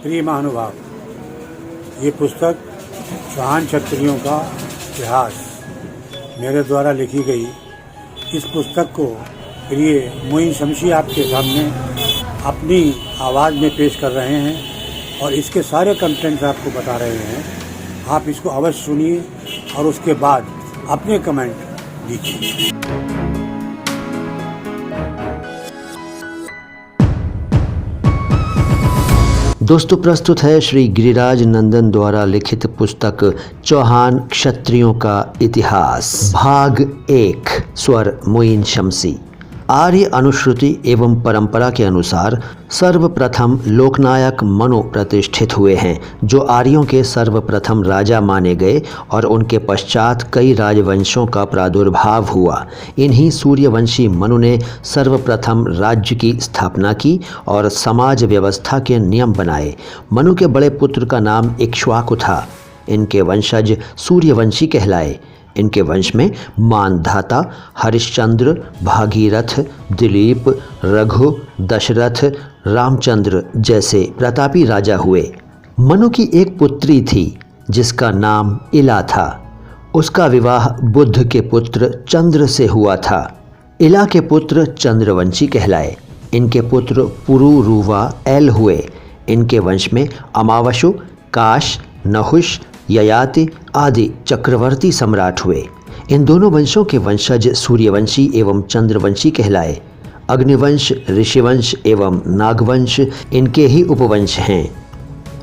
प्रिय महानुभाव, ये पुस्तक चौहान क्षत्रियों का इतिहास मेरे द्वारा लिखी गई। इस पुस्तक को प्रिय मोइन शमशी आपके सामने अपनी आवाज़ में पेश कर रहे हैं और इसके सारे कंटेंट्स आपको बता रहे हैं। आप इसको अवश्य सुनिए और उसके बाद अपने कमेंट दीजिए। दोस्तों, प्रस्तुत है श्री गिरिराज नंदन द्वारा लिखित पुस्तक चौहान क्षत्रियों का इतिहास, भाग 1, स्वर मोइन शमशी। आर्य अनुश्रुति एवं परंपरा के अनुसार सर्वप्रथम लोकनायक मनु प्रतिष्ठित हुए हैं, जो आर्यों के सर्वप्रथम राजा माने गए और उनके पश्चात कई राजवंशों का प्रादुर्भाव हुआ। इन्हीं सूर्यवंशी मनु ने सर्वप्रथम राज्य की स्थापना की और समाज व्यवस्था के नियम बनाए। मनु के बड़े पुत्र का नाम इक्ष्वाकु था। इनके वंशज सूर्यवंशी कहलाए। इनके वंश में मानधाता, हरिश्चंद्र, भागीरथ, दिलीप, रघु, दशरथ, रामचंद्र जैसे प्रतापी राजा हुए। मनु की एक पुत्री थी जिसका नाम इला था। उसका विवाह बुद्ध के पुत्र चंद्र से हुआ था। इला के पुत्र चंद्रवंशी कहलाए। इनके पुत्र पुरुरुवा एल हुए। इनके वंश में अमावशु, काश, नहुष, ययाति आदि चक्रवर्ती सम्राट हुए। इन दोनों वंशों के वंशज सूर्यवंशी एवं चंद्रवंशी कहलाए। अग्निवंश, ऋषिवंश एवं नागवंश इनके ही उपवंश हैं।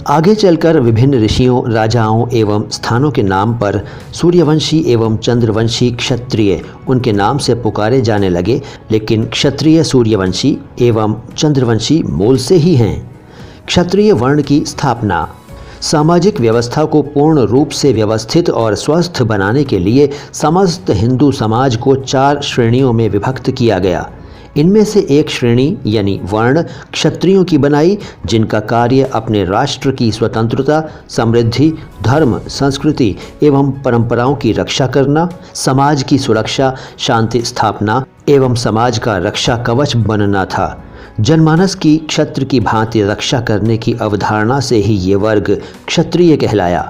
आगे चलकर विभिन्न ऋषियों, राजाओं एवं स्थानों के नाम पर सूर्यवंशी एवं चंद्रवंशी क्षत्रिय उनके नाम से पुकारे जाने लगे, लेकिन क्षत्रिय सूर्यवंशी एवं चंद्रवंशी मूल से ही हैं। क्षत्रिय वर्ण की स्थापना। सामाजिक व्यवस्था को पूर्ण रूप से व्यवस्थित और स्वस्थ बनाने के लिए समस्त हिंदू समाज को 4 श्रेणियों में विभक्त किया गया। इनमें से एक श्रेणी यानी वर्ण क्षत्रियों की बनाई, जिनका कार्य अपने राष्ट्र की स्वतंत्रता, समृद्धि, धर्म, संस्कृति एवं परंपराओं की रक्षा करना, समाज की सुरक्षा, शांति स्थापना एवं समाज का रक्षा कवच बनना था। जनमानस की क्षत्र की भांति रक्षा करने की अवधारणा से ही ये वर्ग क्षत्रिय कहलाया।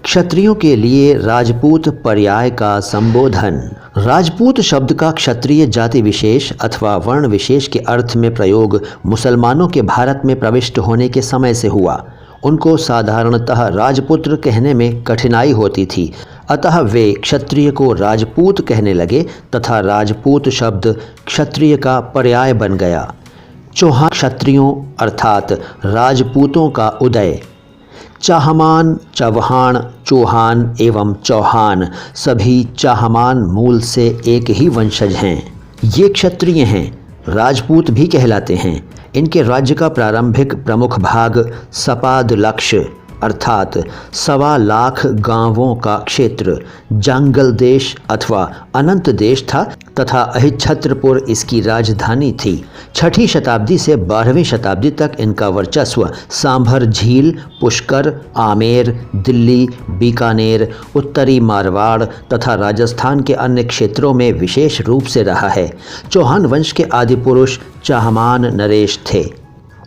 क्षत्रियों के लिए राजपूत पर्याय का संबोधन। राजपूत शब्द का क्षत्रिय जाति विशेष अथवा वर्ण विशेष के अर्थ में प्रयोग मुसलमानों के भारत में प्रविष्ट होने के समय से हुआ। उनको साधारणतः राजपुत्र कहने में कठिनाई होती थी, अतः वे क्षत्रिय को राजपूत कहने लगे तथा राजपूत शब्द क्षत्रिय का पर्याय बन गया। चौहान क्षत्रियों अर्थात राजपूतों का उदय। चाहमान, चौहान, चौहान एवं चौहान सभी चाहमान मूल से एक ही वंशज हैं। ये क्षत्रिय हैं, राजपूत भी कहलाते हैं। इनके राज्य का प्रारंभिक प्रमुख भाग सपाद लक्ष्य अर्थात 1.25 लाख गांवों का क्षेत्र जंगल देश अथवा अनंत देश था तथा अहिच्छत्रपुर इसकी राजधानी थी। 6वीं शताब्दी से 12वीं शताब्दी तक इनका वर्चस्व सांभर झील, पुष्कर, आमेर, दिल्ली, बीकानेर, उत्तरी मारवाड़ तथा राजस्थान के अन्य क्षेत्रों में विशेष रूप से रहा है। चौहान वंश के आदि पुरुष चाहमान नरेश थे।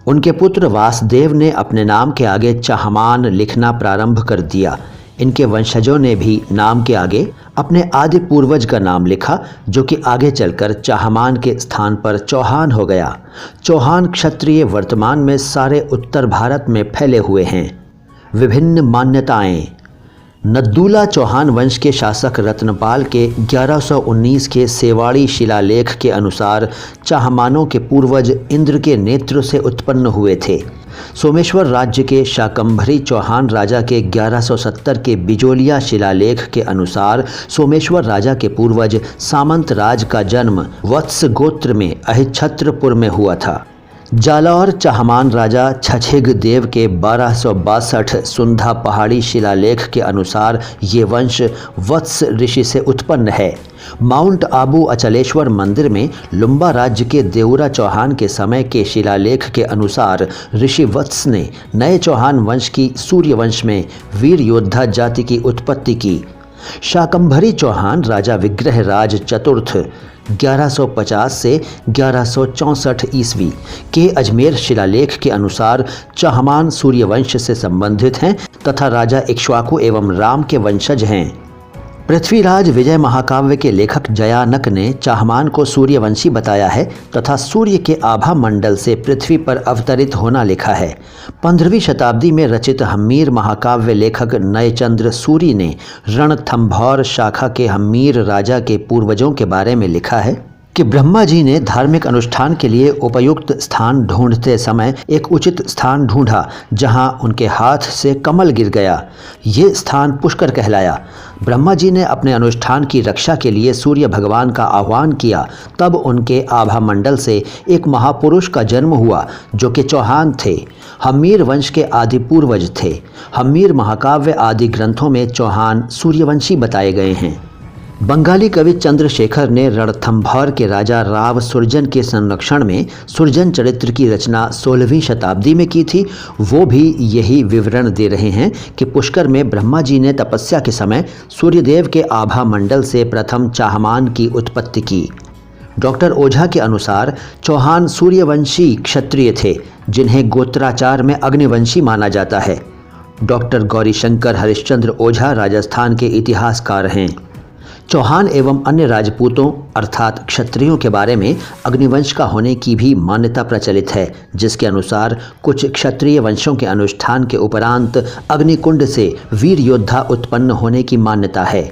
उनके पुत्र वासुदेव ने अपने नाम के आगे चाहमान लिखना प्रारंभ कर दिया। इनके वंशजों ने भी नाम के आगे अपने आदि पूर्वज का नाम लिखा, जो कि आगे चलकर चाहमान के स्थान पर चौहान हो गया। चौहान क्षत्रिय वर्तमान में सारे उत्तर भारत में फैले हुए हैं। विभिन्न मान्यताएं। नद्दूला चौहान वंश के शासक रत्नपाल के 1119 के सेवाड़ी शिलालेख के अनुसार चाहमानों के पूर्वज इंद्र के नेत्र से उत्पन्न हुए थे। सोमेश्वर राज्य के शाकंभरी चौहान राजा के 1170 के बिजोलिया शिलालेख के अनुसार सोमेश्वर राजा के पूर्वज सामंत राज का जन्म वत्स गोत्र में अहिच्छत्रपुर में हुआ था। जालौर चाहमान राजा छछिग देव के 1262 सुंधा पहाड़ी शिलालेख के अनुसार ये वंश वत्स ऋषि से उत्पन्न है। माउंट आबू अचलेश्वर मंदिर में लुम्बा राज्य के देउरा चौहान के समय के शिलालेख के अनुसार ऋषि वत्स ने नए चौहान वंश की सूर्यवंश में वीर योद्धा जाति की उत्पत्ति की। शाकंभरी चौहान राजा विग्रहराज चतुर्थ 1150 से 1164 ईस्वी के अजमेर शिलालेख के अनुसार चाहमान सूर्यवंश से संबंधित हैं तथा राजा इक्ष्वाकु एवं राम के वंशज हैं। पृथ्वीराज विजय महाकाव्य के लेखक जयानक ने चाहमान को सूर्यवंशी बताया है तथा सूर्य के आभा मंडल से पृथ्वी पर अवतरित होना लिखा है। 15वीं शताब्दी में रचित हम्मीर महाकाव्य लेखक नयचंद्र सूरी ने रणथंभौर शाखा के हम्मीर राजा के पूर्वजों के बारे में लिखा है कि ब्रह्मा जी ने धार्मिक अनुष्ठान के लिए उपयुक्त स्थान ढूंढते समय एक उचित स्थान ढूंढा जहां उनके हाथ से कमल गिर गया। ये स्थान पुष्कर कहलाया। ब्रह्मा जी ने अपने अनुष्ठान की रक्षा के लिए सूर्य भगवान का आह्वान किया। तब उनके आभा मंडल से एक महापुरुष का जन्म हुआ जो कि चौहान थे। हम्मीर वंश के आदि पूर्वज थे। हम्मीर महाकाव्य आदि ग्रंथों में चौहान सूर्यवंशी बताए गए हैं। बंगाली कवि चंद्रशेखर ने रणथंभौर के राजा राव सुरजन के संरक्षण में सुरजन चरित्र की रचना 16वीं शताब्दी में की थी। वो भी यही विवरण दे रहे हैं कि पुष्कर में ब्रह्मा जी ने तपस्या के समय सूर्यदेव के आभा मंडल से प्रथम चाहमान की उत्पत्ति की। डॉक्टर ओझा के अनुसार चौहान सूर्यवंशी क्षत्रिय थे जिन्हें गोत्राचार में अग्निवंशी माना जाता है। डॉक्टर गौरीशंकर हरिश्चंद्र ओझा राजस्थान के इतिहासकार हैं। चौहान एवं अन्य राजपूतों अर्थात क्षत्रियों के बारे में अग्निवंश का होने की भी मान्यता प्रचलित है, जिसके अनुसार कुछ क्षत्रिय वंशों के अनुष्ठान के उपरांत अग्निकुंड से वीर योद्धा उत्पन्न होने की मान्यता है।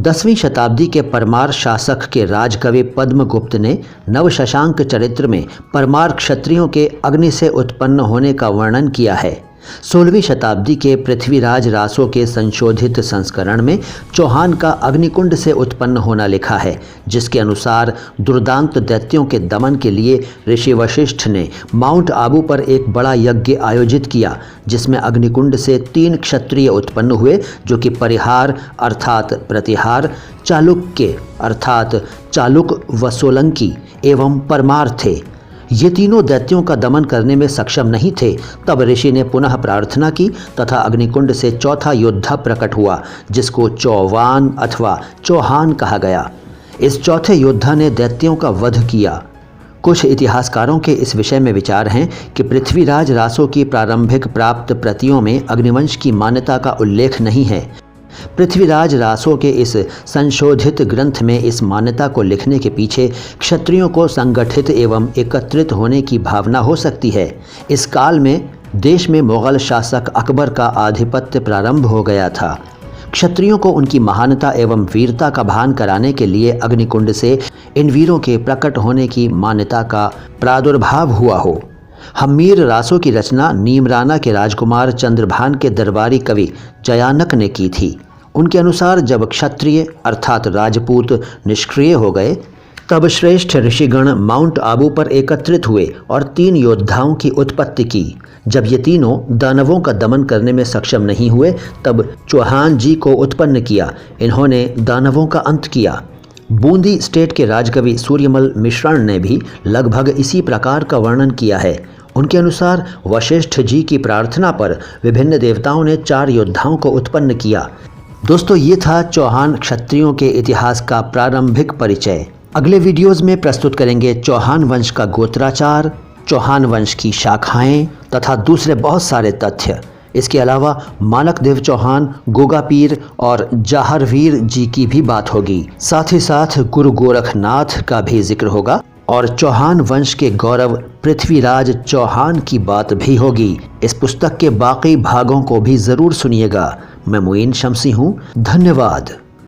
10वीं शताब्दी के परमार शासक के राजकवि पद्मगुप्त ने नवशशांक चरित्र में परमार क्षत्रियों के अग्नि से उत्पन्न होने का वर्णन किया है। 16वीं शताब्दी के पृथ्वीराज रासो के संशोधित संस्करण में चौहान का अग्निकुंड से उत्पन्न होना लिखा है, जिसके अनुसार दुर्दांत दैत्यों के दमन के लिए ऋषि वशिष्ठ ने माउंट आबू पर एक बड़ा यज्ञ आयोजित किया, जिसमें अग्निकुंड से 3 क्षत्रिय उत्पन्न हुए जो कि परिहार अर्थात प्रतिहार, चालुक्य अर्थात चालुक व सोलंकी एवं परमार थे। ये तीनों दैत्यों का दमन करने में सक्षम नहीं थे। तब ऋषि ने पुनः प्रार्थना की तथा अग्निकुंड से चौथा योद्धा प्रकट हुआ जिसको चौवान अथवा चौहान कहा गया। इस चौथे योद्धा ने दैत्यों का वध किया। कुछ इतिहासकारों के इस विषय में विचार हैं कि पृथ्वीराज रासो की प्रारंभिक प्राप्त प्रतियों में अग्निवंश की मान्यता का उल्लेख नहीं है। पृथ्वीराज रासो के इस संशोधित ग्रंथ में इस मान्यता को लिखने के पीछे क्षत्रियों को संगठित एवं एकत्रित होने की भावना हो सकती है। इस काल में देश में मुगल शासक अकबर का आधिपत्य प्रारंभ हो गया था। क्षत्रियों को उनकी महानता एवं वीरता का भान कराने के लिए अग्निकुंड से इन वीरों के प्रकट होने की मान्यता का प्रादुर्भाव हुआ हो। हम्मीर रासो की रचना नीमराना के राजकुमार चंद्रभान के दरबारी कवि जयानक ने की थी। उनके अनुसार जब क्षत्रिय अर्थात राजपूत निष्क्रिय हो गए तब श्रेष्ठ ऋषिगण माउंट आबू पर एकत्रित हुए और 3 योद्धाओं की उत्पत्ति की। जब ये तीनों दानवों का दमन करने में सक्षम नहीं हुए तब चौहान जी को उत्पन्न किया। इन्होंने दानवों का अंत किया। बूंदी स्टेट के राजकवि सूर्यमल मिश्रण ने भी लगभग इसी प्रकार का वर्णन किया है। उनके अनुसार वशिष्ठ जी की प्रार्थना पर विभिन्न देवताओं ने 4 योद्धाओं को उत्पन्न किया। दोस्तों, ये था चौहान क्षत्रियों के इतिहास का प्रारंभिक परिचय। अगले वीडियोज़ में प्रस्तुत करेंगे चौहान वंश का गोत्राचार, चौहान वंश की शाखाएं तथा दूसरे बहुत सारे तथ्य। इसके अलावा मानकदेव चौहान, गोगा पीर और जाहरवीर जी की भी बात होगी। साथ ही साथ गुरु गोरखनाथ का भी जिक्र होगा और चौहान वंश के गौरव पृथ्वीराज चौहान की बात भी होगी। इस पुस्तक के बाकी भागों को भी ज़रूर सुनिएगा। मैं मुईन शमसी हूँ। धन्यवाद।